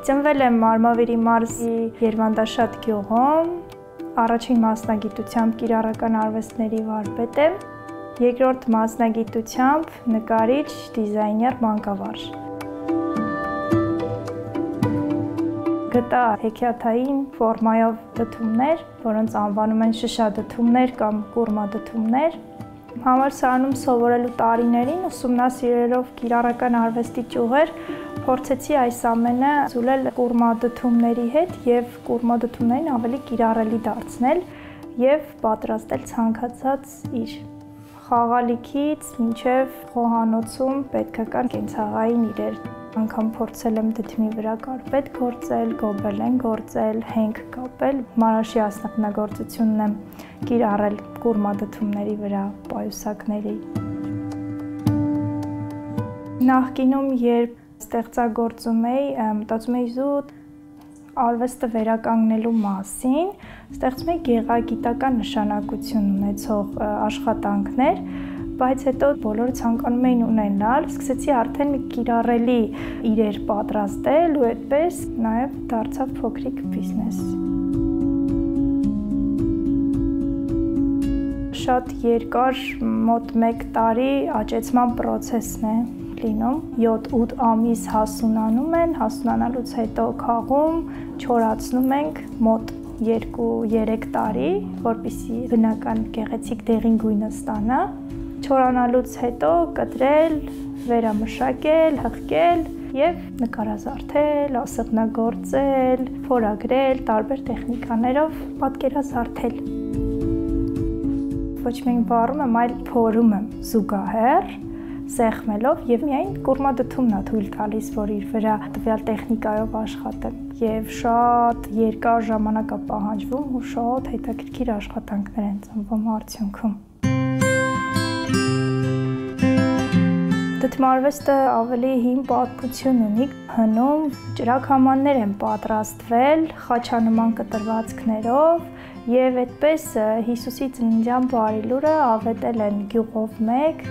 Ծնվել եմ Մարմավիրի մարզի Երվանդաշատ գյուղում, առաջին մասնագիտությամբ կիրառական արվեստների վարպետ եմ, երկրորդ մասնագիտությամբ նկարիչ, դիզայներ, մանկավարժ։ Գտա հեքիաթային ֆորմայով դդումներ, որոնց անվանում են շշադդումներ կամ կուրմադդումներ։ Համալսարանում սովորելու տարիներին ուսումնասիրելով կիրառական արվեստի ճյուղեր, փորձեցի այս ամենը զուլել կուրմադդումների հետ եւ կուրմադդումներին ավելի կիրառելի դարձնել եւ պատրաստել ցանկացած իր խաղալիքից մինչեւ խոհանոցում պետքական կենցաղային իրեր։ Անգամ փորձել եմ դդմի վրա կարպետ գործել, գոբելեն գործել, հենք կապել, մարաշի ասնագործությունն եմ կիրառել կուրմադդումների վրա պայուսակների։ Նախկինում, երբ ստեղծագործում էի, մտածում էի զուտ արվեստը վերականգնելու մասին, ստեղծում էի գեղագիտական նշանակություն ունեցող աշխատանքներ, բայց հետո բոլորը ցանկանում էին ունենալ, սկսեցի արդեն կիրառելի իրեր պատրաստել ու այդպես նաև դարձավ փոքրիկ բիզնես։ Շատ երկար, մոտ 1 տարի աճեցման պրոցեսն է լինում, 7-8 ամիս հասունանում են, հասունանալուց հետո քաղում, չորացնում ենք մոտ 2-3 տարի, որպեսզի բնական գեղեցիկ դեղին գույնը ստանա, չորանալուց հետո կտրել, վերամշակել, հղկել և նկարազարդել, ասեղնագործել, փորագրել, տարբեր տեխնիկաներով պատկերազարդել։ Ոչ միայն վառում եմ, այլ փորում եմ զուգահեռ, սեղմելով և միայն կուրմադդումն է թույլ տալիս, որ իր վրա տվյալ տեխնիկայով աշխատեմ և շատ երկար ժամանակ է պահանջվում ու շատ հետաքրքիր աշխատանքներ են ծնվում արդյունքում։ Դդմարվեստը ավելի հին պատմություն ունի, հնում ճրագհամաններ են պատրաստվել խաչանման կտրվածքներով և այդպես Հիսուսի ծննդյան բարի լուրը ավետել են գյուղով մեկ։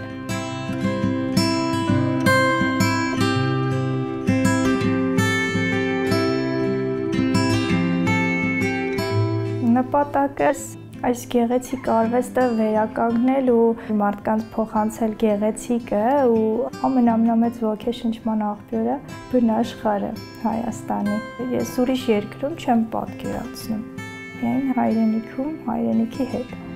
Նպատակս այս գեղեցիկ արվեստը վերականգնել ու մարդկանց փոխանցել գեղեցիկը ու ամենամեծ ոգեշնչման աղբյուրը բնաշխարհը Հայաստանի։ Ես ուրիշ երկրում չեմ պատկերացնում, միայն հայրենիքում, հայրենիքի հետ։